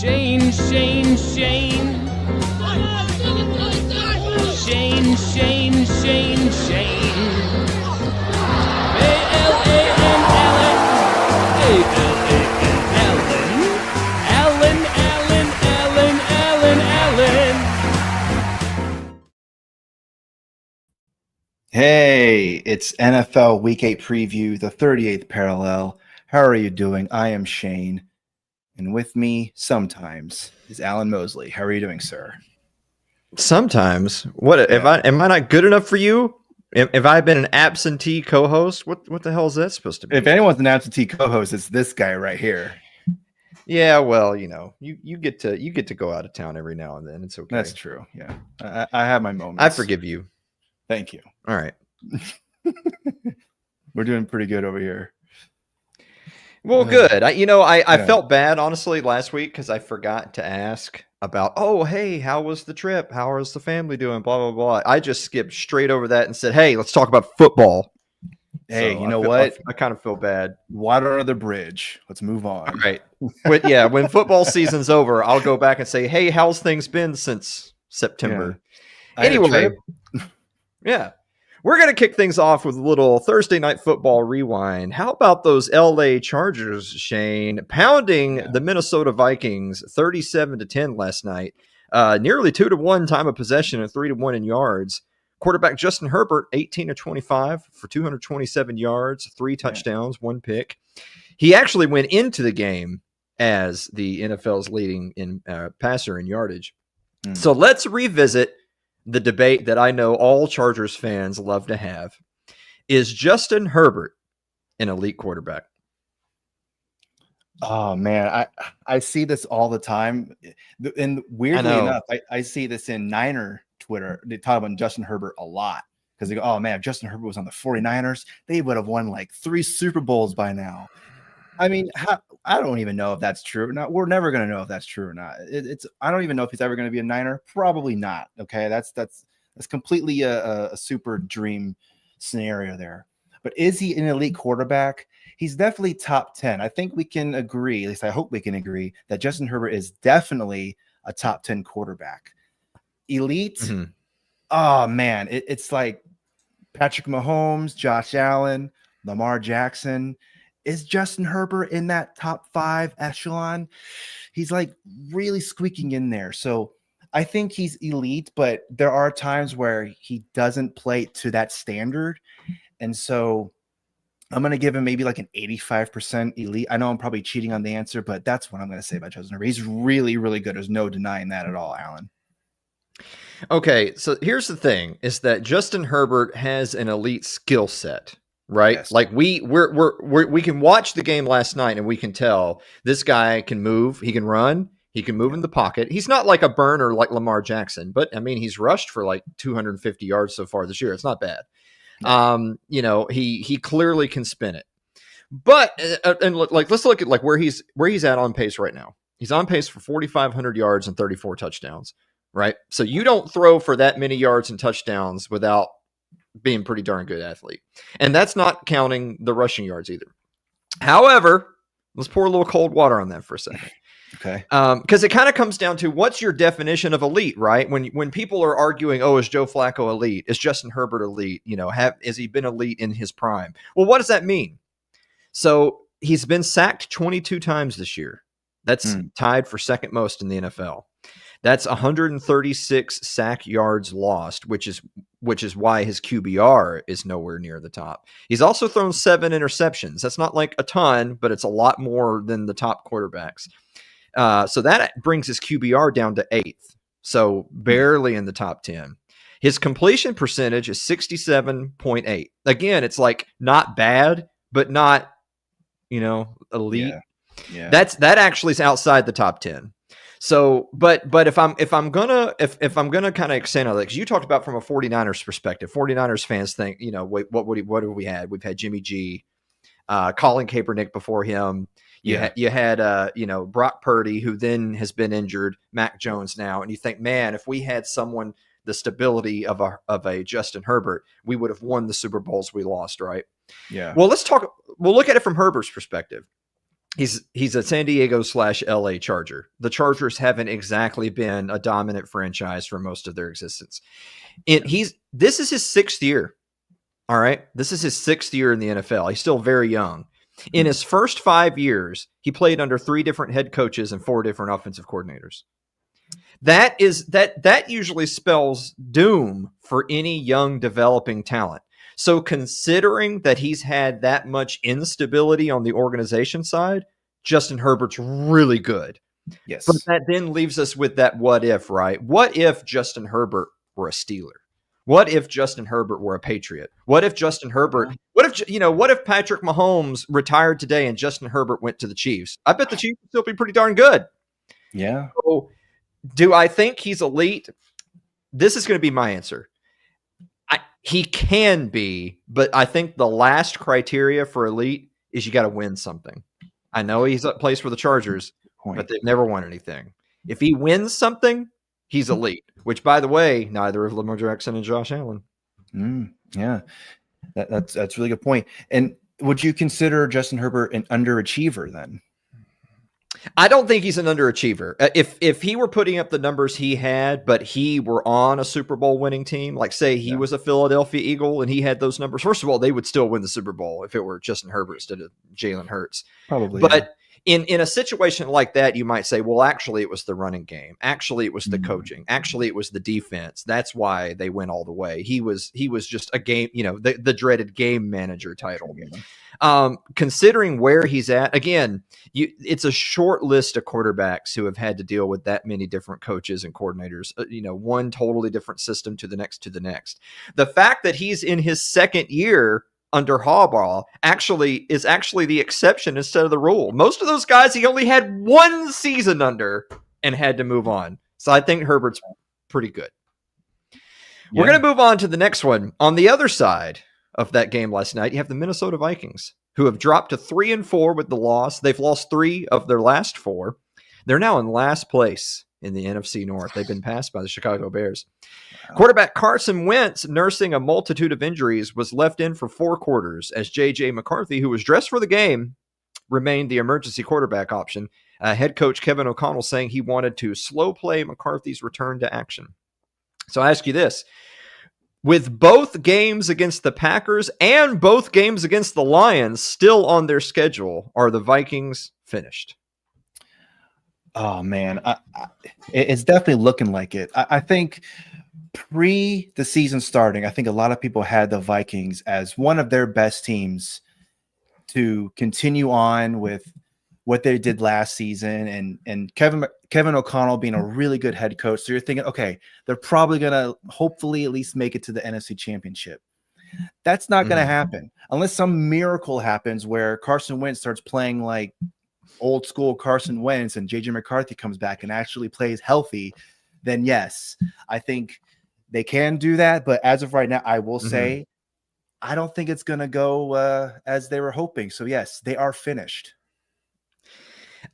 Shane, Shane, Shane. Shane, Shane, Shane, Shane. A-L-A-N-L-N. A-L-A-N-L-N. Allen, Allen, Allen, Allen, Allen. Hey, it's NFL Week 8 preview, the 38th parallel. How are you doing? I am Shane, and with me sometimes is Alan Mosley. How are you doing, sir? Sometimes. What Yeah. am I not good enough for you? If I've been an absentee co-host, what the hell is that supposed to be? If anyone's an absentee co-host, it's this guy right here. Yeah, well, you get to go out of town every now and then. It's okay. That's true. Yeah, I have my moments. I forgive you. Thank you. All right. We're doing pretty good over here. Well, good. I Yeah. felt bad honestly last week because I forgot to ask about. Oh, hey, how was the trip? How is the family doing? Blah blah blah. I just skipped straight over that and said, "Hey, let's talk about football." Hey, So you know what? I kind of feel bad. Water under the bridge. Let's move on. All right. But yeah, when football season's over, I'll go back and say, "Hey, how's things been since September?" I had a Anyway, trip. yeah. We're going to kick things off with a little Thursday Night Football rewind. How about those LA Chargers, Shane, pounding the Minnesota Vikings 37-10 last night? Nearly 2-1 time of possession and 3-1 in yards. Quarterback Justin Herbert, 18-25 for 227 yards, 3 touchdowns, 1 pick. He actually went into the game as the NFL's leading in passer in yardage. So let's revisit the debate that I know all Chargers fans love to have. Is Justin Herbert an elite quarterback? Oh man, I see this all the time, and weirdly enough, I see this in Niner Twitter. They talk about Justin Herbert a lot because they go, "Oh man, if Justin Herbert was on the 49ers, they would have won like 3 Super Bowls by now." I mean, I don't even know if that's true or not. We're never going to know if that's true or not. I don't even know if he's ever going to be a Niner. Probably not. Okay, that's completely a super dream scenario there. But is he an elite quarterback? He's definitely top 10. I think we can agree, at least I hope we can agree, that Justin Herbert is definitely a top 10 quarterback. Elite? Mm-hmm. Oh man, it's like Patrick Mahomes, Josh Allen, Lamar Jackson. Is Justin Herbert in that top 5 echelon? He's like really squeaking in there. So I think he's elite, but there are times where he doesn't play to that standard. And so I'm going to give him maybe like an 85% elite. I know I'm probably cheating on the answer, but that's what I'm going to say about Justin Herbert. He's really, really good. There's no denying that at all, Alan. Okay, so here's the thing, is that Justin Herbert has an elite skill set. Right. Yes. Like we can watch the game last night and we can tell this guy can move. He can run. He can move in the pocket. He's not like a burner like Lamar Jackson, but I mean, he's rushed for like 250 yards so far this year. It's not bad. No. He clearly can spin it, but and like, let's look at like where he's at on pace right now. He's on pace for 4,500 yards and 34 touchdowns. Right. So you don't throw for that many yards and touchdowns without being pretty darn good athlete. And that's not counting the rushing yards either. However, let's pour a little cold water on that for a second. Okay. Because it kind of comes down to what's your definition of elite, right? When people are arguing, oh, is Joe Flacco elite? Is Justin Herbert elite? Has he been elite in his prime? Well, what does that mean? So he's been sacked 22 times this year. That's tied for second most in the NFL. That's 136 sack yards lost, which is why his QBR is nowhere near the top. He's also thrown 7 interceptions. That's not like a ton, but it's a lot more than the top quarterbacks. So that brings his QBR down to 8th. So barely in the top 10. His completion percentage is 67.8. Again, it's like not bad, but not, elite. Yeah. That actually is outside the top 10. So, but if I'm gonna kind of extend on that, because you talked about from a 49ers perspective, 49ers fans think, what have we had? We've had Jimmy G, Colin Kaepernick before him. You had Brock Purdy, who then has been injured, Mac Jones now, and you think, man, if we had someone the stability of a Justin Herbert, we would have won the Super Bowls we lost, right? Yeah. Well, we'll look at it from Herbert's perspective. He's a San Diego / LA Charger. The Chargers haven't exactly been a dominant franchise for most of their existence. This is his 6th year. All right. This is his 6th year in the NFL. He's still very young. In his first 5 years, he played under 3 different head coaches and 4 different offensive coordinators. That usually spells doom for any young developing talent. So considering that he's had that much instability on the organization side, Justin Herbert's really good. Yes. But that then leaves us with that what if, right? What if Justin Herbert were a Steeler? What if Justin Herbert were a Patriot? What if Justin Herbert, what if Patrick Mahomes retired today and Justin Herbert went to the Chiefs? I bet the Chiefs would still be pretty darn good. Yeah. So, do I think he's elite? This is going to be my answer. He can be, but I think the last criteria for elite is you got to win something. I know he's at place for the Chargers, but they've never won anything. If he wins something, he's elite, which, by the way, neither of Lamar Jackson and Josh Allen. Yeah, that's a really good point. And would you consider Justin Herbert an underachiever then? I don't think he's an underachiever. If he were putting up the numbers he had, but he were on a Super Bowl winning team, like say he was a Philadelphia Eagle and he had those numbers, first of all, they would still win the Super Bowl if it were Justin Herbert instead of Jalen Hurts. Probably. But in a situation like that, you might say, well, actually, it was the running game. Actually, it was the coaching. Actually, it was the defense. That's why they went all the way. He was just a game, the dreaded game manager title. Considering where he's at, again, it's a short list of quarterbacks who have had to deal with that many different coaches and coordinators, one totally different system to the next. The fact that he's in his 2nd year under Harbaugh is actually the exception instead of the rule. Most of those guys he only had 1 season under and had to move on. So I think Herbert's pretty good. Yeah. We're going to move on to the next one. On the other side of that game last night, you have the Minnesota Vikings, who have dropped to 3-4 with the loss. They've lost 3 of their last 4. They're now in last place in the NFC North. They've been passed by the Chicago Bears. Quarterback Carson Wentz, nursing a multitude of injuries, was left in for 4 quarters as J.J. McCarthy, who was dressed for the game, remained the emergency quarterback option. Head coach Kevin O'Connell saying he wanted to slow play McCarthy's return to action. So I ask you this. With both games against the Packers and both games against the Lions still on their schedule, are the Vikings finished? Oh, man. It's definitely looking like it. I think pre the season starting, I think a lot of people had the Vikings as one of their best teams to continue on with what they did last season, and Kevin O'Connell being a really good head coach. So you're thinking, okay, they're probably going to hopefully at least make it to the NFC Championship. That's not going to happen unless some miracle happens where Carson Wentz starts playing like old school Carson Wentz and J.J. McCarthy comes back and actually plays healthy. Then yes, I think they can do that. But as of right now, I will say I don't think it's going to go as they were hoping. So yes, they are finished.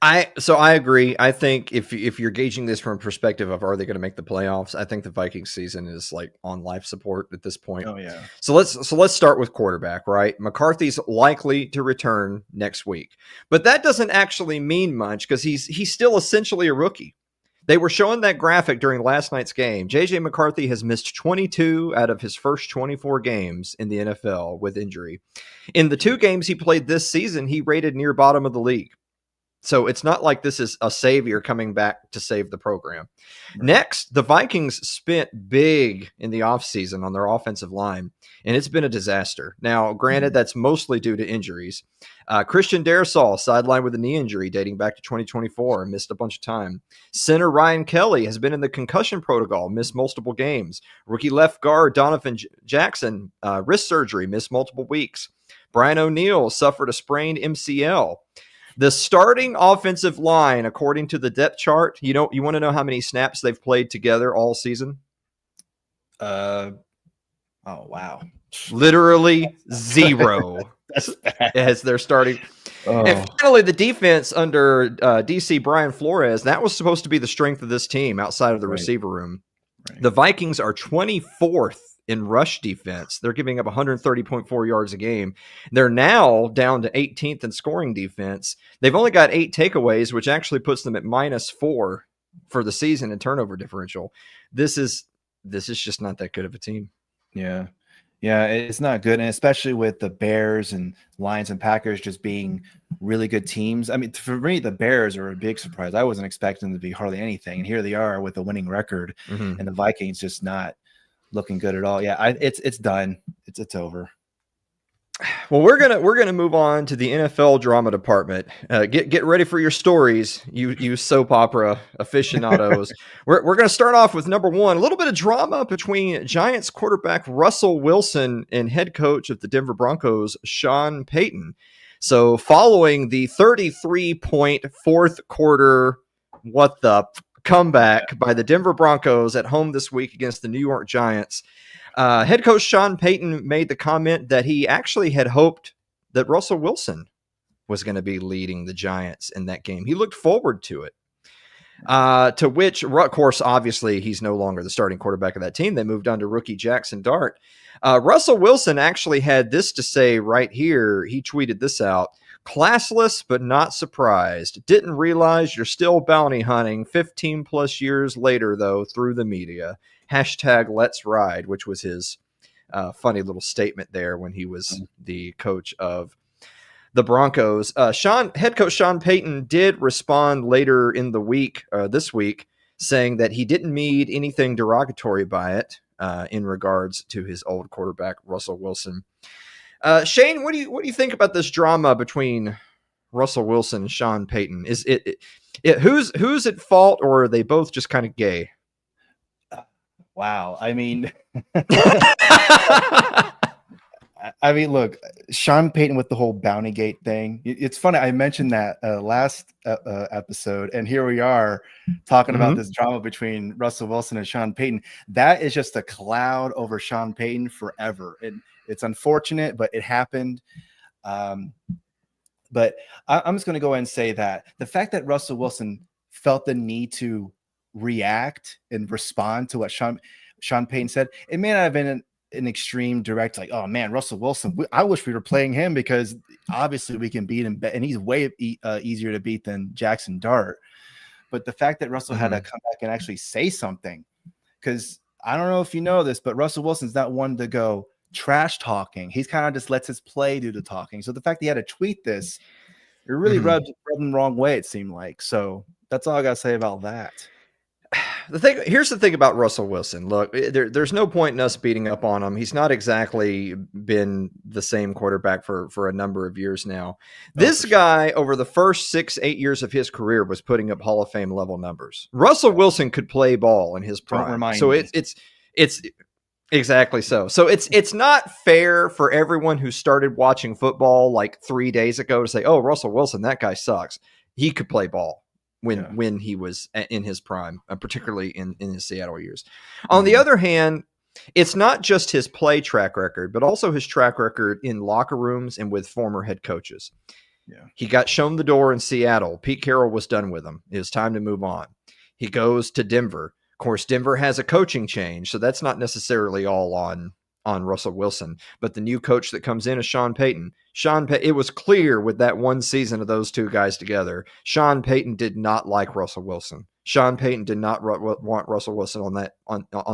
I agree. I think if you're gauging this from a perspective of are they going to make the playoffs, I think the Vikings season is like on life support at this point. Oh yeah. So let's start with quarterback, right? McCarthy's likely to return next week, but that doesn't actually mean much because he's still essentially a rookie. They were showing that graphic during last night's game. J.J. McCarthy has missed 22 out of his first 24 games in the NFL with injury. In the 2 games he played this season, he rated near bottom of the league. So it's not like this is a savior coming back to save the program. Right. Next, the Vikings spent big in the offseason on their offensive line, and it's been a disaster. Now, granted, that's mostly due to injuries. Christian Darrisaw sidelined with a knee injury dating back to 2024 and missed a bunch of time. Center Ryan Kelly has been in the concussion protocol, missed multiple games. Rookie left guard Donovan Jackson, wrist surgery, missed multiple weeks. Brian O'Neill suffered a sprained MCL. The starting offensive line, according to the depth chart, you want to know how many snaps they've played together all season? Oh, wow. Literally 0 as they're starting. Oh. And finally, the defense under DC Brian Flores, that was supposed to be the strength of this team outside of the receiver room. Right. The Vikings are 24th in rush defense. They're giving up 130.4 yards a game. They're now down to 18th in scoring defense. They've only got 8 takeaways, which actually puts them at -4 for the season in turnover differential. This is just not that good of a team. Yeah. Yeah, it's not good. And especially with the Bears and Lions and Packers just being really good teams. I mean, for me, the Bears are a big surprise. I wasn't expecting them to be hardly anything. And here they are with a winning record, and the Vikings just not looking good at all. Yeah, it's done. It's over. Well, we're gonna move on to the NFL drama department. Get ready for your stories, you soap opera aficionados. we're gonna start off with number one, a little bit of drama between Giants quarterback Russell Wilson and head coach of the Denver Broncos Sean Payton. So, following the 33-point fourth quarter, comeback by the Denver Broncos at home this week against the New York Giants. Head coach Sean Payton made the comment that he actually had hoped that Russell Wilson was going to be leading the Giants in that game. He looked forward to it. To which, of course, obviously, he's no longer the starting quarterback of that team. They moved on to rookie Jackson Dart. Russell Wilson actually had this to say right here. He tweeted this out. Classless, but not surprised. Didn't realize you're still bounty hunting 15 plus years later, though, through the media. #Let's Ride, which was his funny little statement there when he was the coach of the Broncos. Head coach Sean Payton did respond later in the week, this week, saying that he didn't mean anything derogatory by it in regards to his old quarterback, Russell Wilson. Shane, what do you think about this drama between Russell Wilson and Sean Payton? Is it who's at fault, or are they both just kind of gay? Wow. I mean, look, Sean Payton with the whole Bounty Gate thing. It's funny. I mentioned that last episode, and here we are talking about this drama between Russell Wilson and Sean Payton. That is just a cloud over Sean Payton forever. And it's unfortunate, but it happened. But I'm just going to go ahead and say that the fact that Russell Wilson felt the need to react and respond to what Sean Payton said, it may not have been an extreme direct, like, oh man, Russell Wilson, I wish we were playing him because obviously we can beat him, and he's way easier to beat than Jackson Dart. But the fact that Russell had to come back and actually say something, because I don't know if you know this, but Russell Wilson's not one to go trash talking. He's kind of just lets his play do the talking. So the fact that he had to tweet this, it really rubbed him the wrong way, it seemed like. So that's all I got to say about that. Here's the thing about Russell Wilson. Look, there's no point in us beating up on him. He's not exactly been the same quarterback for a number of years now. This guy, over the first 6-8 years of his career, was putting up Hall of Fame level numbers. Russell Wilson could play ball in his prime. So it's exactly so. So it's not fair for everyone who started watching football like 3 days ago to say, "Oh, Russell Wilson, that guy sucks. He could play ball." When he was in his prime, particularly in his Seattle years. On the other hand, it's not just his play track record, but also his track record in locker rooms and with former head coaches. Yeah. He got shown the door in Seattle. Pete Carroll was done with him. It was time to move on. He goes to Denver. Of course, Denver has a coaching change, so that's not necessarily all on Russell Wilson. But the new coach that comes in is Sean Payton. It was clear with that one season of those two guys together, Sean Payton did not like Russell Wilson. Sean Payton did not want Russell Wilson on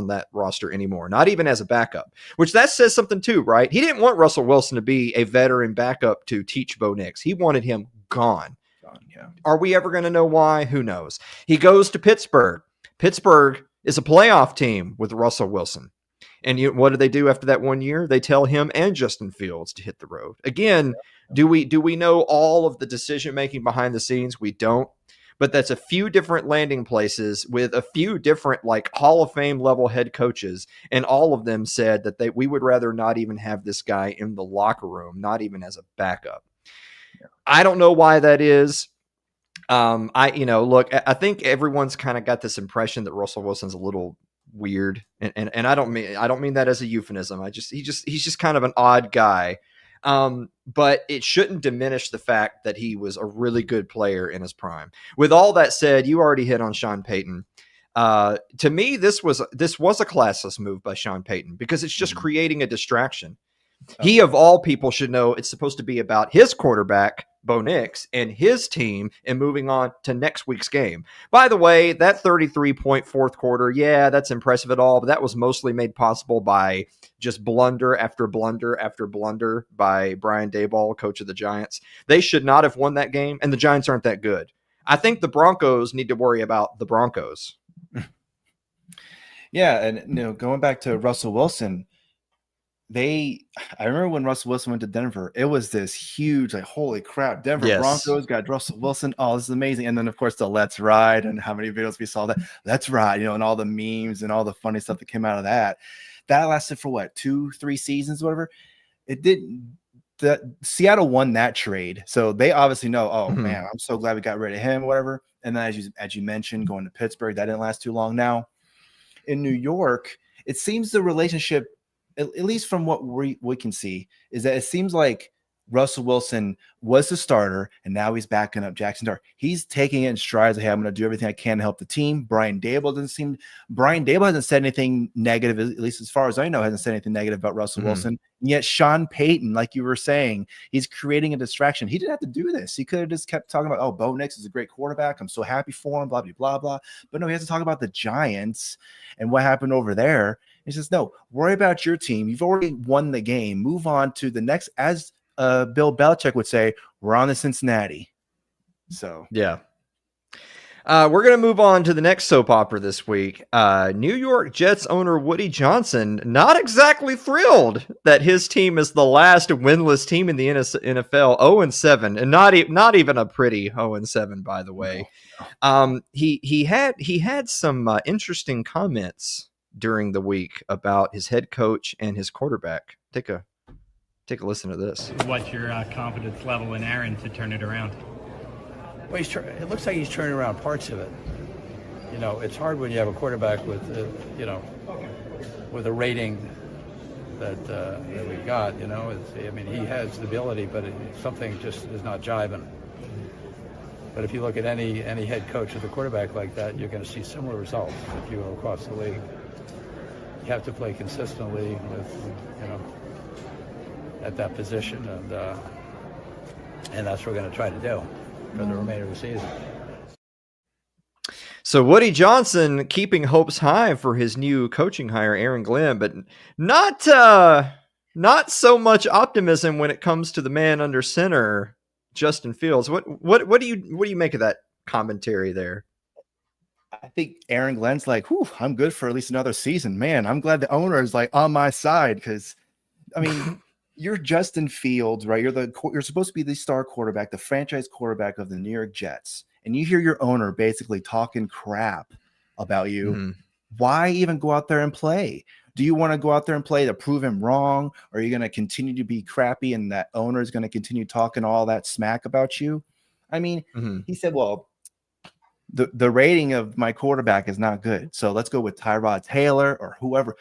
that roster anymore, not even as a backup, which that says something too, right? He didn't want Russell Wilson to be a veteran backup to teach Bo Nix. He wanted him gone. Yeah. Are we ever going to know why? Who knows? He goes to Pittsburgh. Pittsburgh is a playoff team with Russell Wilson. And what do they do after that 1 year? They tell him and Justin Fields to hit the road. Again, do we know all of the decision-making behind the scenes? We don't. But that's a few different landing places with a few different like Hall of Fame level head coaches. And all of them said that we would rather not even have this guy in the locker room, not even as a backup. Yeah. I don't know why that is. Look, I think everyone's kind of got this impression that Russell Wilson's a little weird, and I don't mean that as a euphemism. He's just kind of an odd guy, but it shouldn't diminish the fact that he was a really good player in his prime. With all that said, you already hit on Sean Payton. To me, this was a classless move by Sean Payton because it's just creating a distraction. He, of all people, should know it's supposed to be about his quarterback, Bo Nix, and his team, and moving on to next week's game. By the way, that 33-point fourth quarter, yeah, that's impressive at all, but that was mostly made possible by just blunder after blunder after blunder by Brian Daboll, coach of the Giants. They should not have won that game, and the Giants aren't that good. I think the Broncos need to worry about the Broncos. Yeah, and going back to Russell Wilson, I remember when Russell Wilson went to Denver, it was this huge, like, holy crap, Denver Broncos got Russell Wilson. Oh, this is amazing. And then, of course, the Let's Ride, and how many videos we saw that Let's Ride, and all the memes and all the funny stuff that came out of that. That lasted for what, 2-3 seasons, whatever. It didn't. Seattle won that trade. So they obviously know, oh man, I'm so glad we got rid of him, whatever. And then as you mentioned, going to Pittsburgh, that didn't last too long. Now in New York, it seems the relationship, at least from what we can see, is that it seems like Russell Wilson was the starter, and now he's backing up Jackson Dart. He's taking it in strides. Hey, I'm going to do everything I can to help the team. Brian Daboll hasn't said anything negative, at least as far as I know, hasn't said anything negative about Russell Wilson. And yet Sean Payton, like you were saying, he's creating a distraction. He didn't have to do this. He could have just kept talking about, oh, Bo Nix is a great quarterback. I'm so happy for him, blah, blah, blah, blah. But no, he has to talk about the Giants and what happened over there. He says, no, worry about your team. You've already won the game. Move on to the next, as Bill Belichick would say, we're on to Cincinnati. So yeah, we're going to move on to the next soap opera this week. New York Jets owner Woody Johnson not exactly thrilled that his team is the last winless team in the NFL, 0-7, and not even a pretty 0-7, by the way. No. He had some interesting comments during the week about his head coach and his quarterback. Take a listen to this. What's your confidence level in Aaron to turn it around? Well, it looks like he's turning around parts of it. It's hard when you have a quarterback with, with a rating that we've got. He has the ability, but something just is not jiving. But if you look at any head coach with a quarterback like that, you're going to see similar results if you go across the league. You have to play consistently with, at that position, and that's what we're going to try to do for the remainder of the season. So Woody Johnson keeping hopes high for his new coaching hire, Aaron Glenn, but not so much optimism when it comes to the man under center, Justin Fields. What do you make of that commentary there? I think Aaron Glenn's like, whew, I'm good for at least another season. Man, I'm glad the owner is like on my side, because you're Justin Fields, right? You're supposed to be the star quarterback, the franchise quarterback of the New York Jets, and you hear your owner basically talking crap about you. Why even go out there and play? Do you want to go out there and play to prove him wrong? Or are you going to continue to be crappy and that owner is going to continue talking all that smack about you? He said, well, the rating of my quarterback is not good, so let's go with Tyrod Taylor or whoever.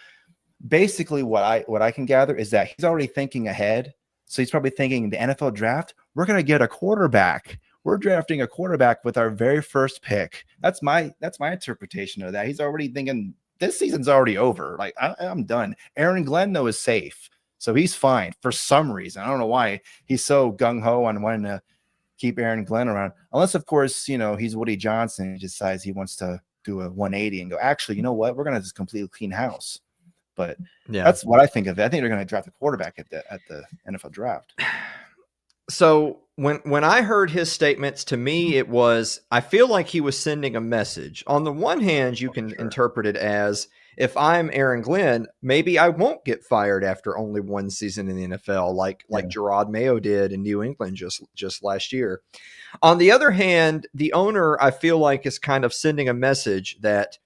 Basically, what I can gather is that he's already thinking ahead. So he's probably thinking the NFL draft, we're going to get a quarterback. We're drafting a quarterback with our very first pick. That's my interpretation of that. He's already thinking this season's already over. Like, I'm done. Aaron Glenn, though, is safe. So he's fine for some reason. I don't know why he's so gung-ho on wanting to keep Aaron Glenn around. Unless, of course, he's Woody Johnson. He decides he wants to do a 180 and go, actually, you know what? We're going to just completely clean house. But yeah, that's what I think of it. I think they're going to draft a quarterback at the NFL draft. So when I heard his statements, to me, it was, I feel like he was sending a message. On the one hand, you can interpret it as, if I'm Aaron Glenn, maybe I won't get fired after only one season in the NFL, like Gerard Mayo did in New England just last year. On the other hand, the owner, I feel like, is kind of sending a message that,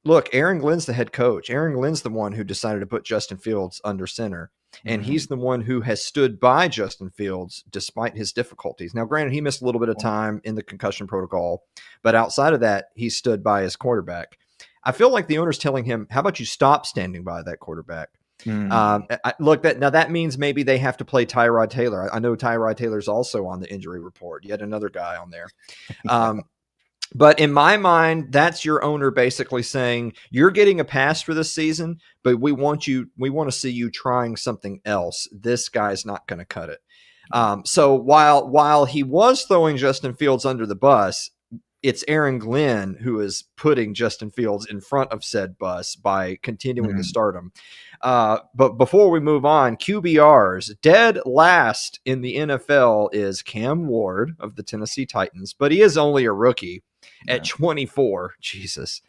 look, Aaron Glenn's the head coach. Aaron Glenn's the one who decided to put Justin Fields under center. And he's the one who has stood by Justin Fields despite his difficulties. Now, granted, he missed a little bit of time in the concussion protocol, but outside of that, he stood by his quarterback. I feel like the owner's telling him, how about you stop standing by that quarterback? That means maybe they have to play Tyrod Taylor. I know Tyrod Taylor's also on the injury report. Yet another guy on there. But in my mind, that's your owner basically saying you're getting a pass for this season, but we want to see you trying something else. This guy's not going to cut it. So while he was throwing Justin Fields under the bus, it's Aaron Glenn who is putting Justin Fields in front of said bus by continuing to start him. But before we move on, QBRs, dead last in the NFL is Cam Ward of the Tennessee Titans, but he is only a rookie at 24. Jesus.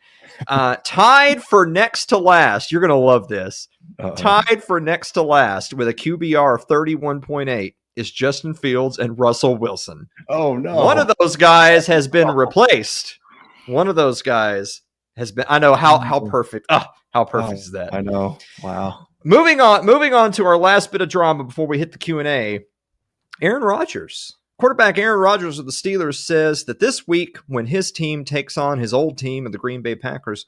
Tied for next to last. You're going to love this. Tied for next to last with a QBR of 31.8 is Justin Fields and Russell Wilson. Oh, no. One of those guys has been replaced. One of those guys has been. I know how perfect. How perfect is that? I know. Wow. Moving on to our last bit of drama before we hit the Q&A. Aaron Rodgers. Quarterback Aaron Rodgers of the Steelers says that this week when his team takes on his old team of the Green Bay Packers,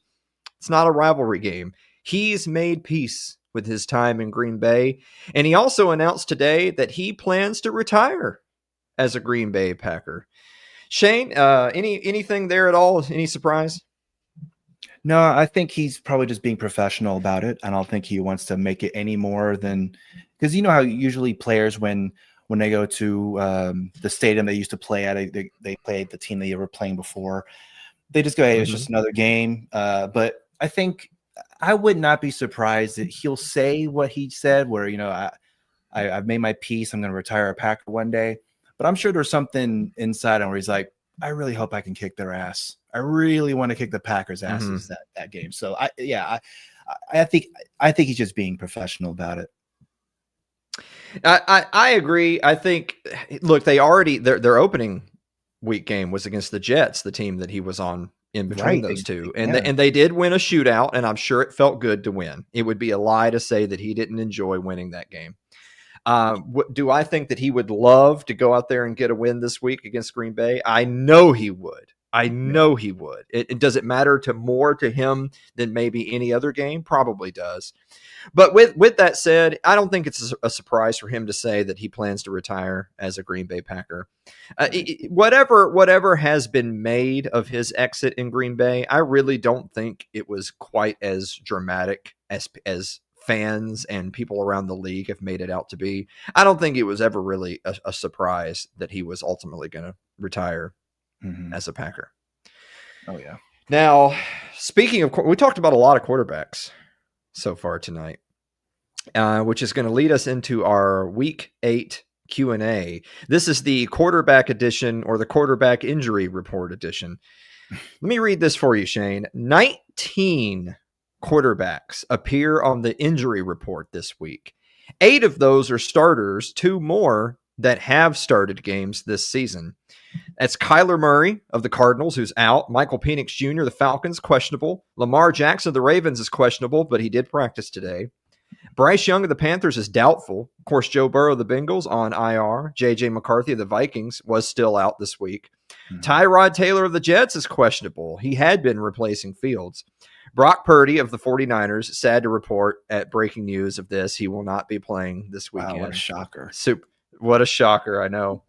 it's not a rivalry game. He's made peace with his time in Green Bay. And he also announced today that he plans to retire as a Green Bay Packer. Shane, anything there at all? Any surprise? No, I think he's probably just being professional about it. I don't think he wants to make it any more than, because you know how usually players when they go to the stadium they used to play at, they play the team they were playing before. They just go, hey, it's just another game. But I think I would not be surprised that he'll say what he said, where, you know, I've made my peace. I'm going to retire a Packer one day. But I'm sure there's something inside him where he's like, I really hope I can kick their ass. I really want to kick the Packers' asses that game. So I think he's just being professional about it. I agree. I think, look, their opening week game was against the Jets, the team that he was on in between those two. And they did win a shootout, and I'm sure it felt good to win. It would be a lie to say that he didn't enjoy winning that game. Do I think that he would love to go out there and get a win this week against Green Bay? I know he would. Does it matter more to him than maybe any other game? Probably does. But with that said, I don't think it's a surprise for him to say that he plans to retire as a Green Bay Packer. Whatever has been made of his exit in Green Bay, I really don't think it was quite as dramatic as fans and people around the league have made it out to be. I don't think it was ever really a surprise that he was ultimately going to retire as a Packer. Oh, yeah. Now, speaking of, we talked about a lot of quarterbacks so far tonight, which is going to lead us into our Week 8 Q&A. This is the quarterback edition, or the quarterback injury report edition. Let me read this for you, Shane. 19 quarterbacks appear on the injury report this week. 8 of those are starters, 2 more that have started games this season. That's Kyler Murray of the Cardinals, who's out. Michael Penix Jr., the Falcons, questionable. Lamar Jackson of the Ravens is questionable, but he did practice today. Bryce Young of the Panthers is doubtful. Of course, Joe Burrow of the Bengals on IR. J.J. McCarthy of the Vikings was still out this week. Tyrod Taylor of the Jets is questionable. He had been replacing Fields. Brock Purdy of the 49ers, sad to report at breaking news of this, he will not be playing this weekend. Wow, what a shocker. What a shocker, I know.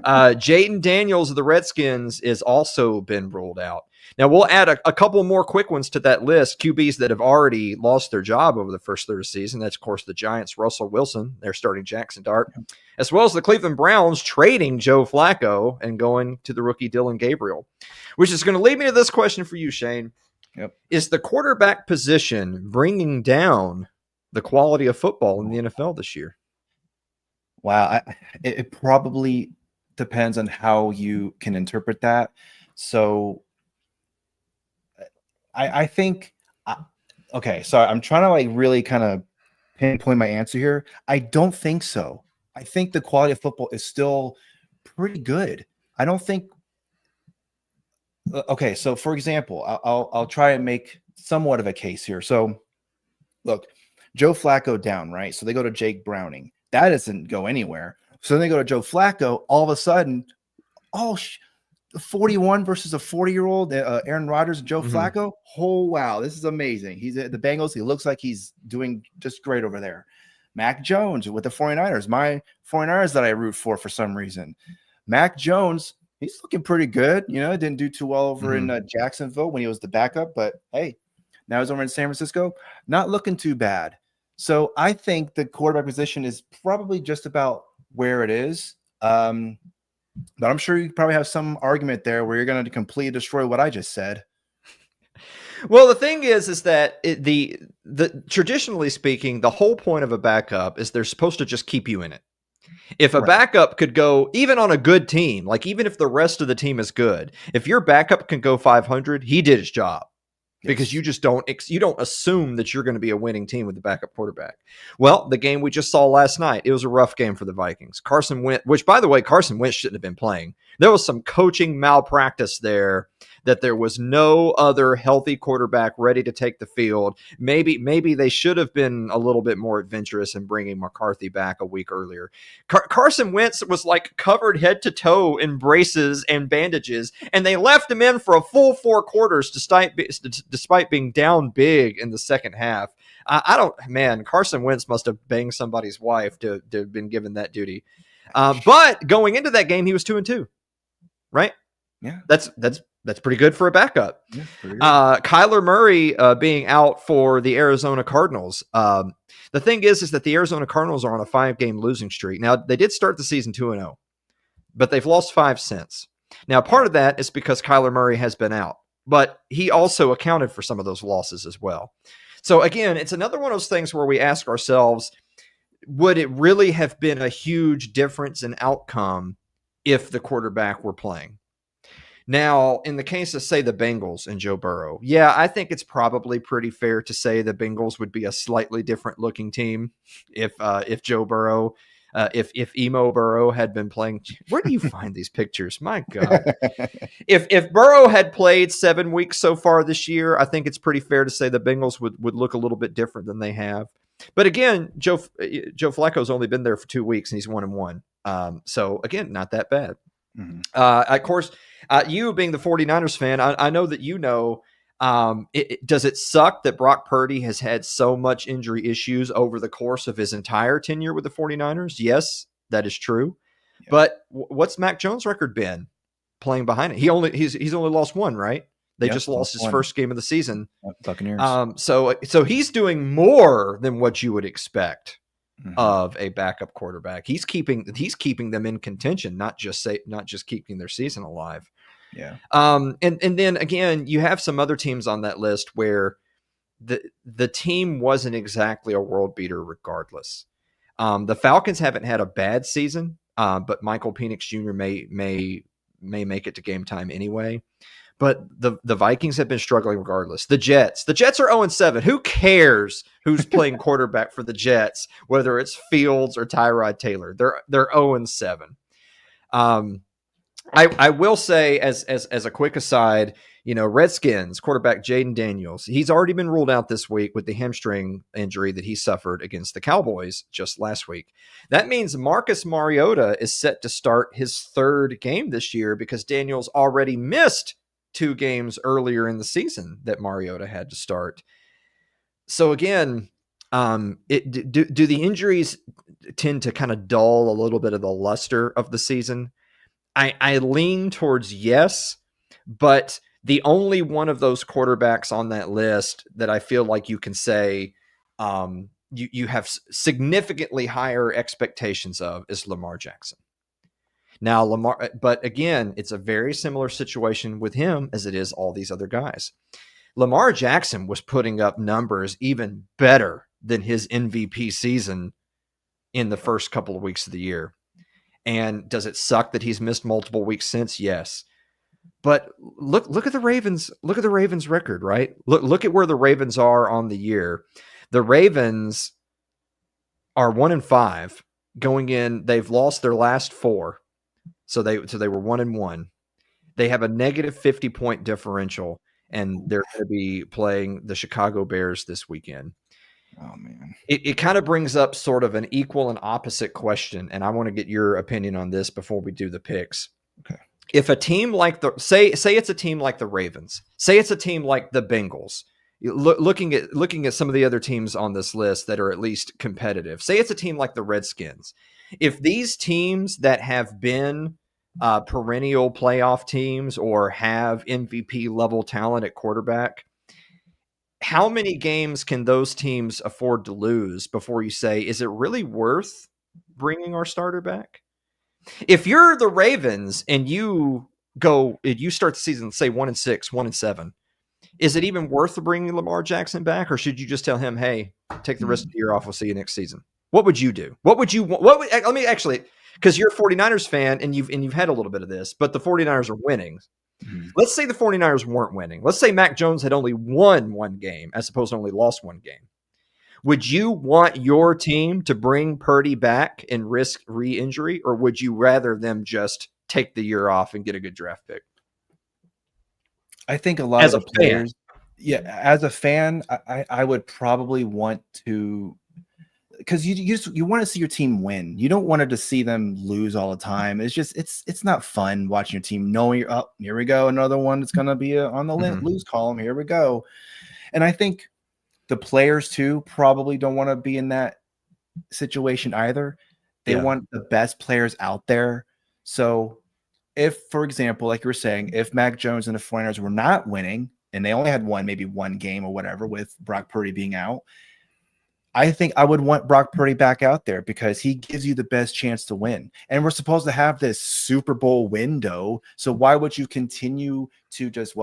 Jayden Daniels of the Redskins is also been ruled out. Now, we'll add a couple more quick ones to that list. QBs that have already lost their job over the first third of the season. That's, of course, the Giants, Russell Wilson. They're starting Jackson Dart. As well as the Cleveland Browns trading Joe Flacco and going to the rookie Dylan Gabriel. Which is going to lead me to this question for you, Shane. Yep. Is the quarterback position bringing down the quality of football in the NFL this year? Wow. It probably depends on how you can interpret that. So I think, okay, so I'm trying to like really kind of pinpoint my answer here. I don't think so. I think the quality of football is still pretty good. I don't think. Okay, so for example, I'll try and make somewhat of a case here. So look, Joe Flacco down, right? So they go to Jake Browning. That doesn't go anywhere. So then they go to Joe Flacco. All of a sudden, 41 versus a 40-year-old Aaron Rodgers and Joe Flacco. Oh, wow, this is amazing. He's at the Bengals. He looks like he's doing just great over there. Mac Jones with the 49ers, my 49ers that I root for some reason. Mac Jones he's looking pretty good. Didn't do too well over in Jacksonville when he was the backup, but hey, now he's over in San Francisco, not looking too bad. So I think the quarterback position is probably just about where it is. But I'm sure you probably have some argument there where you're going to completely destroy what I just said. Well, the thing is that the traditionally speaking, the whole point of a backup is they're supposed to just keep you in it. If a backup could go even on a good team, like even if the rest of the team is good, if your backup can go 500, he did his job. Because you just don't assume that you're going to be a winning team with the backup quarterback. Well, the game we just saw last night, it was a rough game for the Vikings. Carson Wentz, which by the way, Carson Wentz shouldn't have been playing. There was some coaching malpractice there that there was no other healthy quarterback ready to take the field. Maybe they should have been a little bit more adventurous in bringing McCarthy back a week earlier. Carson Wentz was like covered head to toe in braces and bandages, and they left him in for a full 4 quarters despite being down big in the second half. Carson Wentz must have banged somebody's wife to have been given that duty. But going into that game, he was 2-2, right? Yeah, that's pretty good for a backup. Yeah, Kyler Murray being out for the Arizona Cardinals. The thing is that the Arizona Cardinals are on a 5-game losing streak. Now, they did start the season 2-0, but they've lost 5 since. Now, part of that is because Kyler Murray has been out, but he also accounted for some of those losses as well. So again, it's another one of those things where we ask ourselves, would it really have been a huge difference in outcome if the quarterback were playing? Now, in the case of, say, the Bengals and Joe Burrow, yeah, I think it's probably pretty fair to say the Bengals would be a slightly different looking team if Joe Burrow, if Emo Burrow had been playing. Where do you find these pictures? My God. If Burrow had played 7 weeks so far this year, I think it's pretty fair to say the Bengals would look a little bit different than they have. But again, Joe Flacco's only been there for 2 weeks and he's 1-1. So again, not that bad. Mm-hmm. Of course, you being the 49ers fan, I know that does it suck that Brock Purdy has had so much injury issues over the course of his entire tenure with the 49ers? Yes, that is true. Yeah. But what's Mac Jones' record been playing behind it? He's only lost 1, right? They just lost his first game of the season. Buccaneers. So he's doing more than what you would expect of a backup quarterback. He's keeping them in contention, not just keeping their season alive. Yeah. And then again, you have some other teams on that list where the team wasn't exactly a world beater regardless. The Falcons haven't had a bad season, but Michael Penix Jr. may make it to game time anyway. But the Vikings have been struggling regardless. The Jets are 0-7. Who cares who's playing quarterback for the Jets, whether it's Fields or Tyrod Taylor? They're 0-7. I will say as a quick aside, Redskins quarterback Jaden Daniels, he's already been ruled out this week with the hamstring injury that he suffered against the Cowboys just last week. That means Marcus Mariota is set to start his 3rd game this year because Daniels already missed 2 games earlier in the season that Mariota had to start. So again, do the injuries tend to kind of dull a little bit of the luster of the season? I lean towards yes, but the only one of those quarterbacks on that list that I feel like you can say you have significantly higher expectations of is Lamar Jackson. Now, but again, it's a very similar situation with him as it is all these other guys. Lamar Jackson was putting up numbers even better than his MVP season in the first couple of weeks of the year. And does it suck that he's missed multiple weeks since? Yes. But look at the Ravens. Look at the Ravens record, right? Look at where the Ravens are on the year. The Ravens are 1-5 going in. They've lost their last 4. So they were 1-1. They have a negative 50-point differential, and they're going to be playing the Chicago Bears this weekend. Oh man, it kind of brings up sort of an equal and opposite question, and I want to get your opinion on this before we do the picks. Okay, if a team like say it's a team like the Ravens, say it's a team like the Bengals, looking at some of the other teams on this list that are at least competitive, say it's a team like the Redskins. If these teams that have been perennial playoff teams or have MVP level talent at quarterback, how many games can those teams afford to lose before you say, is it really worth bringing our starter back? If you're the Ravens and you start the season, say 1-6, 1-7, is it even worth bringing Lamar Jackson back, or should you just tell him, hey, take the rest of the year off, we'll see you next season? What would you do? Let me actually, because you're a 49ers fan and you've had a little bit of this, but the 49ers are winning. Mm-hmm. Let's say the 49ers weren't winning. Let's say Mac Jones had only won one game as opposed to only lost one game. Would you want your team to bring Purdy back and risk re-injury, or would you rather them just take the year off and get a good draft pick? I think a lot of the players, as a fan, I would probably want to, because you want to see your team win. You don't want to see them lose all the time. It's just it's not fun watching your team knowing you're up. Here we go, another one that's going to be on the lose column. Here we go, and I think the players too probably don't want to be in that situation either. They want the best players out there. So if, for example, like you were saying, if Mac Jones and the 49ers were not winning and they only had maybe one game or whatever with Brock Purdy being out, I think I would want Brock Purdy back out there because he gives you the best chance to win. And we're supposed to have this Super Bowl window. So why would you continue to just,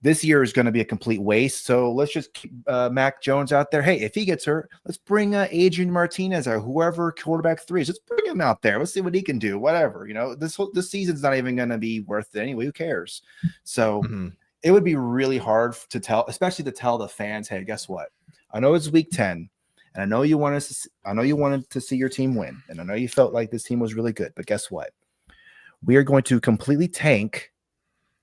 this year is going to be a complete waste. So let's just keep Mac Jones out there. Hey, if he gets hurt, let's bring Adrian Martinez or whoever quarterback 3 is. Let's bring him out there. Let's see what he can do. Whatever, this season's not even going to be worth it anyway. Who cares? So it would be really hard to tell, especially to tell the fans, hey, guess what? I know it's week 10, and I know you wanted to see your team win, and I know you felt like this team was really good. But guess what? We are going to completely tank.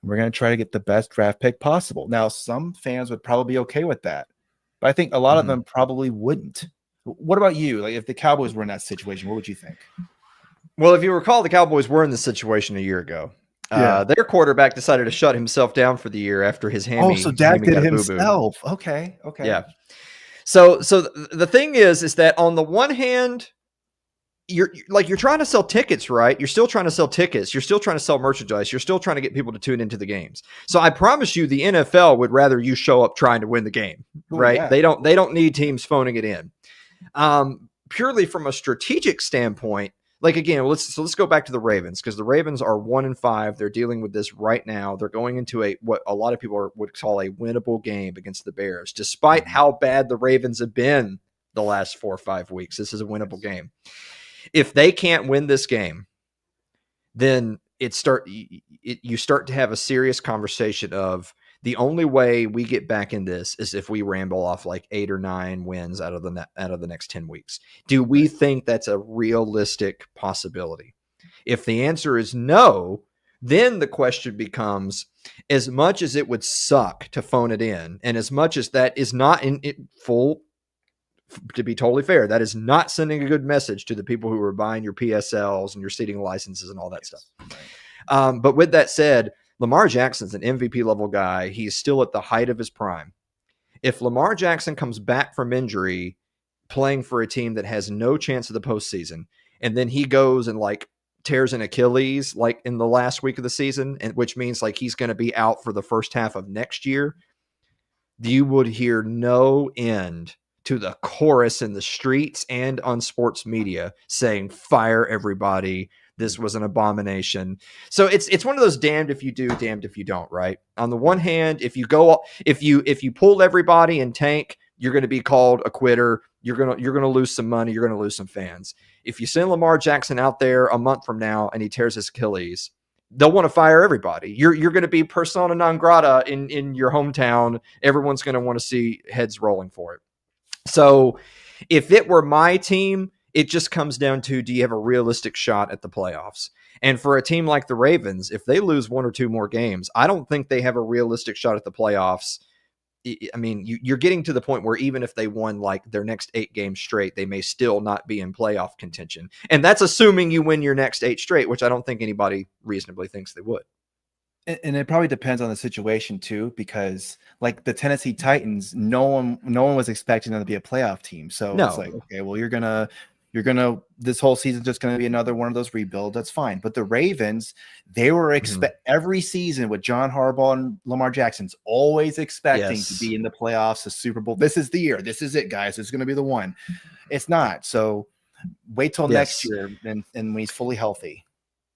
We're going to try to get the best draft pick possible. Now, some fans would probably be okay with that, but I think a lot of them probably wouldn't. What about you? Like, if the Cowboys were in that situation, what would you think? Well, if you recall, the Cowboys were in this situation a year ago. Their quarterback decided to shut himself down for the year after his hammy. Oh, so Dak did it himself. Okay. Yeah. So the thing is that on the one hand, you're trying to sell tickets, right? You're still trying to sell tickets. You're still trying to sell merchandise. You're still trying to get people to tune into the games. So I promise you, the NFL would rather you show up trying to win the game, right? Yeah. They don't need teams phoning it in. Purely from a strategic standpoint, like again, let's go back to the Ravens, because the Ravens are 1-5. They're dealing with this right now. They're going into what a lot of people would call a winnable game against the Bears, despite how bad the Ravens have been the last 4 or 5 weeks. This is a winnable game. If they can't win this game, then you start to have a serious conversation of the only way we get back in this is if we ramble off like 8 or 9 wins out of the next 10 weeks. Do we think that's a realistic possibility? If the answer is no, then the question becomes, as much as it would suck to phone it in, and as much as that is not in full, to be totally fair, that is not sending a good message to the people who are buying your PSLs and your seating licenses and all that stuff. But with that said, Lamar Jackson's an MVP level guy. He's still at the height of his prime. If Lamar Jackson comes back from injury, playing for a team that has no chance of the postseason, and then he goes and tears an Achilles in the last week of the season, and which means he's going to be out for the first half of next year, you would hear no end to the chorus in the streets and on sports media saying, fire everybody. This was an abomination. So it's one of those damned if you do, damned if you don't, right? On the one hand, if you pull everybody and tank, you're going to be called a quitter. You're going to lose some money. You're going to lose some fans. If you send Lamar Jackson out there a month from now and he tears his Achilles, they'll want to fire everybody. You're going to be persona non grata in your hometown. Everyone's going to want to see heads rolling for it. So if it were my team, it just comes down to, do you have a realistic shot at the playoffs? And for a team like the Ravens, if they lose 1 or 2 more games, I don't think they have a realistic shot at the playoffs. I mean, you're getting to the point where even if they won their next 8 games straight, they may still not be in playoff contention. And that's assuming you win your next 8 straight, which I don't think anybody reasonably thinks they would. And it probably depends on the situation too, because the Tennessee Titans, no one was expecting them to be a playoff team. So It's okay, well, you're gonna this whole season just gonna be another one of those rebuilds. That's fine. But the Ravens, they were every season with John Harbaugh and Lamar Jackson's always expecting to be in the playoffs, the Super Bowl. This is the year. This is it, guys. It's gonna be the one. It's not. So wait till next year and when he's fully healthy.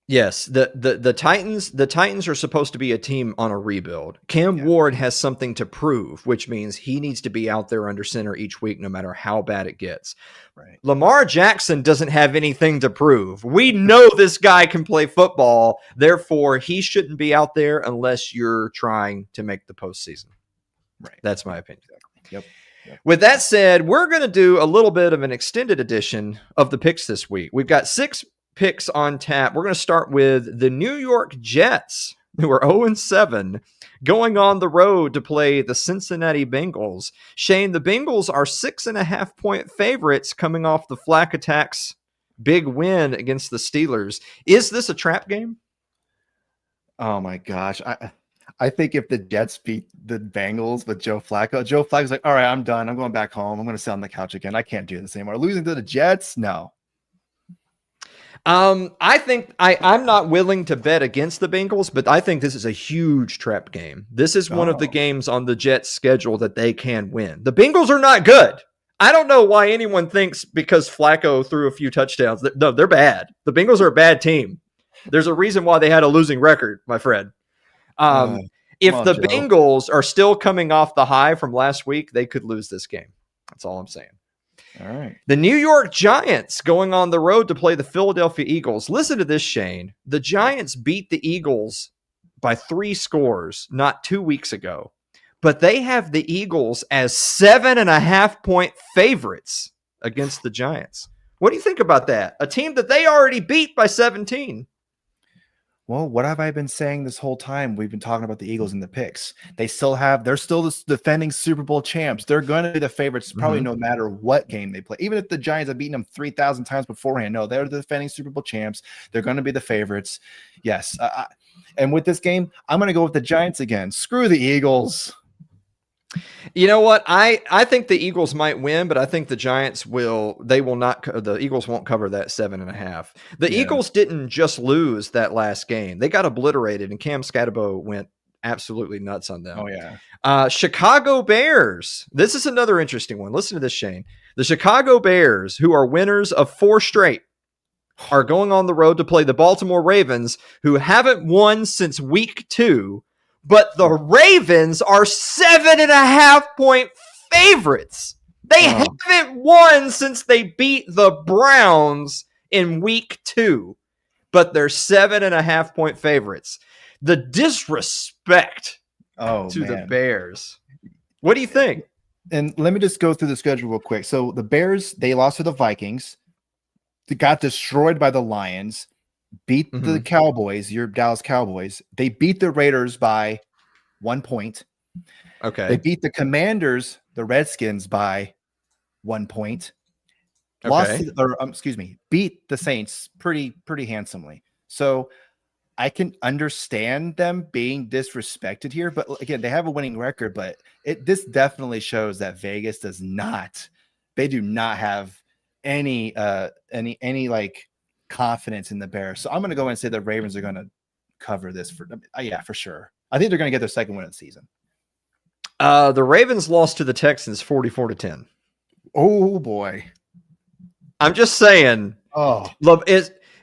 Yes, the Titans are supposed to be a team on a rebuild. Cam Ward has something to prove, which means he needs to be out there under center each week, no matter how bad it gets. Right. Lamar Jackson doesn't have anything to prove. We know this guy can play football, therefore he shouldn't be out there unless you're trying to make the postseason. Right. That's my opinion. Yep. With that said, we're going to do a little bit of an extended edition of the picks this week. We've got 6 picks on tap. We're going to start with the New York Jets, who are 0-7, going on the road to play the Cincinnati Bengals. Shane, the Bengals are 6.5-point favorites coming off the Flak Attacks' big win against the Steelers. Is this a trap game? Oh my gosh. I think if the Jets beat the Bengals with Joe Flacco's like, all right, I'm done. I'm going back home. I'm going to sit on the couch again. I can't do this anymore. Losing to the Jets? No. I think I'm not willing to bet against the Bengals, but I think this is a huge trap game. This is one of the games on the Jets' schedule that they can win. The Bengals are not good. I don't know why anyone thinks because Flacco threw a few touchdowns. No, they're bad. The Bengals are a bad team. There's a reason why they had a losing record, my friend. If the Bengals are still coming off the high from last week, they could lose this game. That's all I'm saying. All right. The New York Giants going on the road to play the Philadelphia Eagles. Listen to this, Shane. The Giants beat the Eagles by 3 scores not 2 weeks ago, but they have the Eagles as 7.5-point favorites against the Giants. What do you think about that? A team that they already beat by 17. Well, what have I been saying this whole time? We've been talking about the Eagles in the picks. They're still the defending Super Bowl champs. They're going to be the favorites probably no matter what game they play. Even if the Giants have beaten them 3,000 times beforehand. No, they're the defending Super Bowl champs. They're going to be the favorites. Yes. And with this game, I'm going to go with the Giants again. Screw the Eagles. You know what? I think the Eagles might win, but I think the Giants will. They will not. The Eagles won't cover that 7.5. The Eagles didn't just lose that last game; they got obliterated, and Cam Scatterbo went absolutely nuts on them. Oh yeah. Chicago Bears. This is another interesting one. Listen to this, Shane. The Chicago Bears, who are winners of 4 straight, are going on the road to play the Baltimore Ravens, who haven't won since week 2. But the Ravens are 7.5-point favorites. They haven't won since they beat the Browns in week 2, but they're 7.5-point favorites. The disrespect to the Bears. What do you think? And let me just go through the schedule real quick. So the Bears, they lost to the Vikings. They got destroyed by the Lions. Beat the Cowboys, your Dallas Cowboys. They beat the Raiders by 1 point. Okay. They beat the Commanders, the Redskins, by 1 point. Okay. Beat the Saints pretty handsomely. So I can understand them being disrespected here, but again, they have a winning record. But this definitely shows that Vegas does not. They do not have any like confidence in the Bears. So I'm going to go and say the Ravens are going to cover this for sure. I think they're going to get their second win of the season. The Ravens lost to the Texans 44-10. Oh boy. I'm just saying. Oh,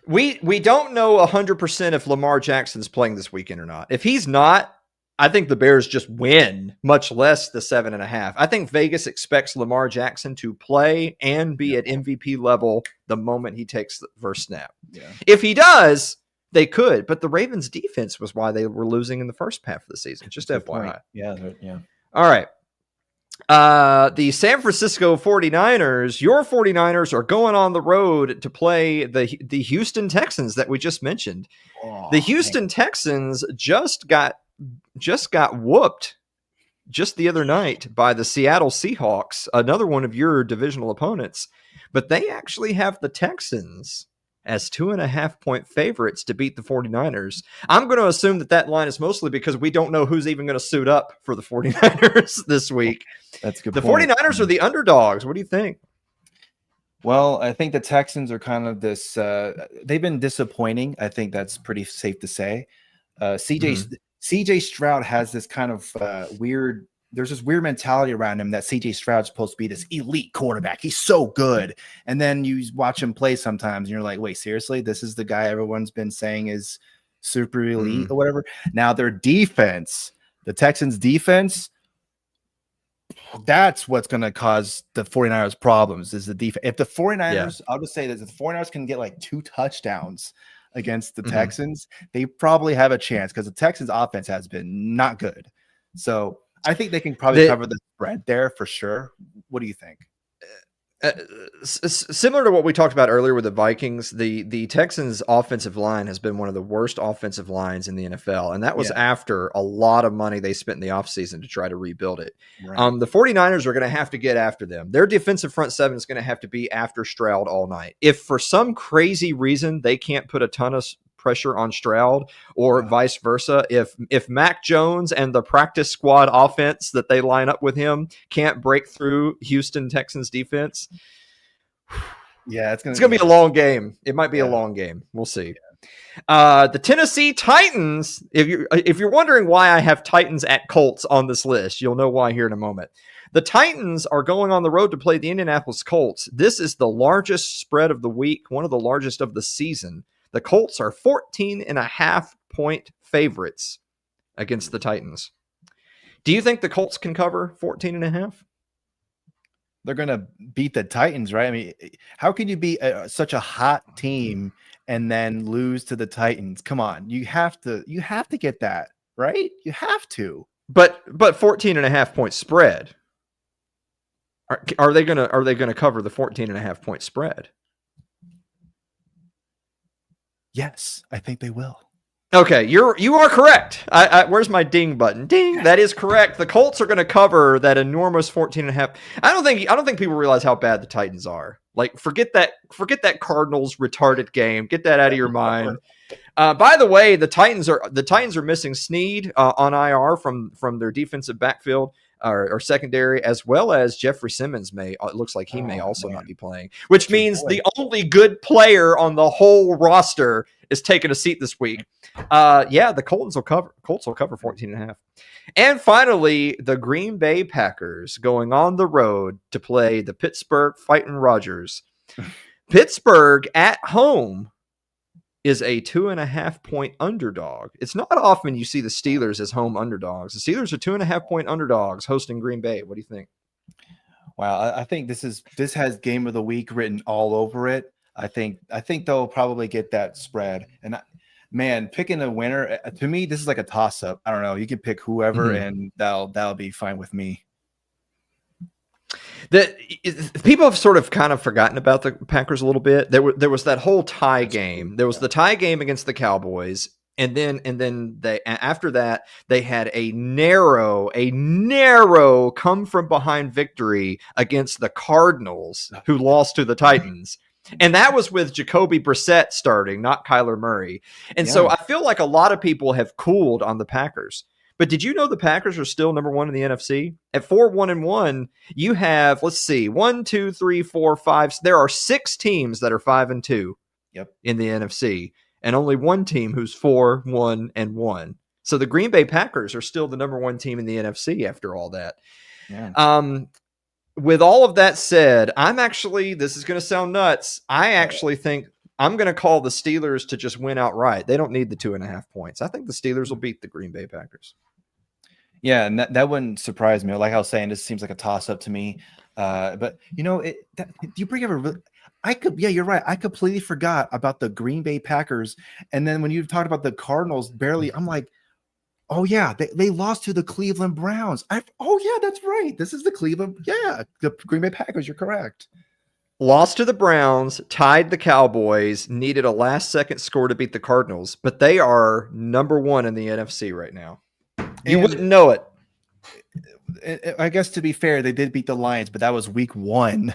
we don't know 100% if Lamar Jackson's playing this weekend or not. If he's not, I think the Bears just win, much less the 7.5. I think Vegas expects Lamar Jackson to play and be at MVP level the moment he takes the first snap. Yeah. If he does, they could. But the Ravens' defense was why they were losing in the first half of the season. Just FYI. Yeah. All right. The San Francisco 49ers, your 49ers are going on the road to play the Houston Texans that we just mentioned. Oh, the Houston Texans just got whooped just the other night by the Seattle Seahawks, another one of your divisional opponents, but they actually have the Texans as 2.5-point favorites to beat the 49ers. I'm going to assume that line is mostly because we don't know who's even going to suit up for the 49ers this week. That's good. The 49ers are the underdogs. What do you think? Well, I think the Texans are kind of this. They've been disappointing. I think that's pretty safe to say. CJ Stroud has this kind of weird. There's this weird mentality around him that CJ Stroud's supposed to be this elite quarterback. He's so good, and then you watch him play sometimes, and you're like, wait, seriously, this is the guy everyone's been saying is super elite or whatever. Now their defense, the Texans' defense. That's what's going to cause the 49ers problems is the defense. If the 49ers, I'll just say this, if the 49ers can get like 2 touchdowns against the Texans, they probably have a chance because the Texans offense has been not good. So I think they can probably cover the spread there for sure. What do you think? Similar to what we talked about earlier with the Vikings, the Texans offensive line has been one of the worst offensive lines in the NFL. And that was after a lot of money they spent in the offseason to try to rebuild it. Right. The 49ers are going to have to get after them. Their defensive front seven is going to have to be after Stroud all night. If for some crazy reason they can't put a ton of pressure on Stroud or vice versa, if Mac Jones and the practice squad offense that they line up with him can't break through Houston Texans defense, it's gonna be a long game. It might be a long game. We'll see. The Tennessee Titans, if you're wondering why I have Titans at Colts on this list, you'll know why here in a moment. The Titans are going on the road to play the Indianapolis Colts. This is the largest spread of the week, one of the largest of the season. The Colts are 14.5-point favorites against the Titans. Do you think the Colts can cover 14.5? They're going to beat the Titans, right? I mean, how can you beat such a hot team and then lose to the Titans? Come on, you have to get that, right? You have to. But 14.5-point spread. Are they going to cover the 14.5-point spread? Yes, I think they will. Okay, you are correct. Where's my ding button? Ding. That is correct. The Colts are going to cover that enormous 14.5. I don't think people realize how bad the Titans are. Like, forget that Cardinals retarded game. Get that out of your mind. By the way, the Titans are missing Snead on IR from their defensive backfield. Or secondary, as well as Jeffrey Simmons it looks like he may also not be playing, which means the only good player on the whole roster is taking a seat this week. The Colts will cover 14.5. And finally, the Green Bay Packers going on the road to play the Pittsburgh Fighting Rodgers. Pittsburgh at home is a 2.5-point underdog. It's not often you see the Steelers as home underdogs. The Steelers are 2.5-point underdogs hosting Green Bay. What do you think? Wow, I think this has game of the week written all over it. I think they'll probably get that spread. And picking a winner, to me, this is like a toss-up. I don't know. You can pick whoever, and that'll be fine with me. People have sort of kind of forgotten about the Packers a little bit. There was that whole tie game. There was the tie game against the Cowboys, and then they after that they had a narrow come from behind victory against the Cardinals, who lost to the Titans. And that was with Jacoby Brissett starting, not Kyler Murray. And so I feel like a lot of people have cooled on the Packers. But did you know the Packers are still number one in the NFC? At 4-1-1, you have, let's see, 1, 2, 3, 4, 5. There are 6 teams that are 5-2 in the NFC, and only one team who's 4-1-1. So the Green Bay Packers are still the number one team in the NFC after all that. Yeah. With all of that said, this is going to sound nuts. I actually think I'm going to call the Steelers to just win outright. They don't need the 2.5 points. I think the Steelers will beat the Green Bay Packers. Yeah, and that wouldn't surprise me. Like I was saying, this seems like a toss-up to me. But you bring up you're right. I completely forgot about the Green Bay Packers. And then when you talked about the Cardinals, I'm like, oh yeah, they lost to the Cleveland Browns. That's right. This is the the Green Bay Packers. You're correct. Lost to the Browns, tied the Cowboys, needed a last-second score to beat the Cardinals, but they are number one in the NFC right now. You wouldn't know it. I guess to be fair, they did beat the Lions, but that was week 1.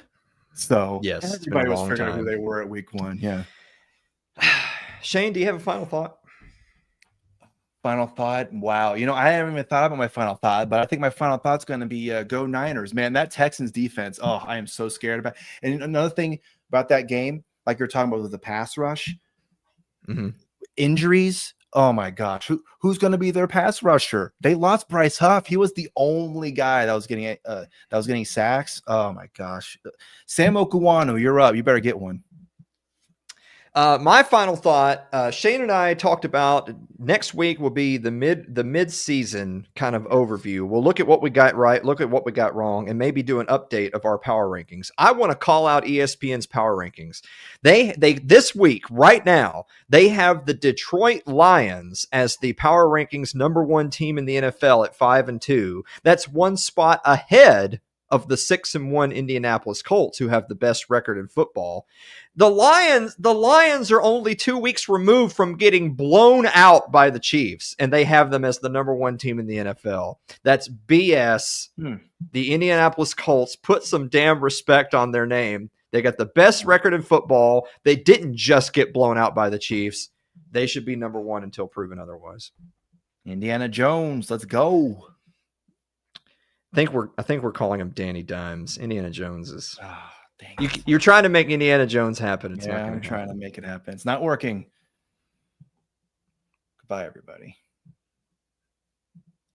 So yes, everybody was figuring out who they were at week 1. Yeah. Shane, do you have a final thought? Final thought. Wow. I haven't even thought about my final thought, but I think my final thought's going to be go Niners, man. That Texans defense. Oh, I am so scared about it. And another thing, about that game, like you're talking about with the pass rush, Mm-hmm. injuries. Oh my gosh, who's going to be their pass rusher? They lost Bryce Huff. He was the only guy that was getting sacks. Oh my gosh, Sam Okuwanu, you're up. You better get one. My final thought, Shane and I talked about next week will be the mid-season kind of overview. We'll look at what we got right, look at what we got wrong, and maybe do an update of our power rankings. I want to call out ESPN's power rankings. They this week, right now, they have the Detroit Lions as the power rankings #1 team in the NFL at 5-2. That's one spot ahead of the 6-1 Indianapolis Colts, who have the best record in football. The Lions are only 2 weeks removed from getting blown out by the Chiefs, and they have them as the #1 team in the NFL. That's BS. The Indianapolis Colts, put some damn respect on their name. They got the best record in football. They didn't just get blown out by the Chiefs. They should be #1 until proven otherwise. Indiana Jones, let's go. I think we're calling him Danny Dimes. Indiana Jones is. Dang You're trying to make Indiana Jones happen. It's yeah, not I'm trying to make it happen. It's not working. Goodbye, everybody.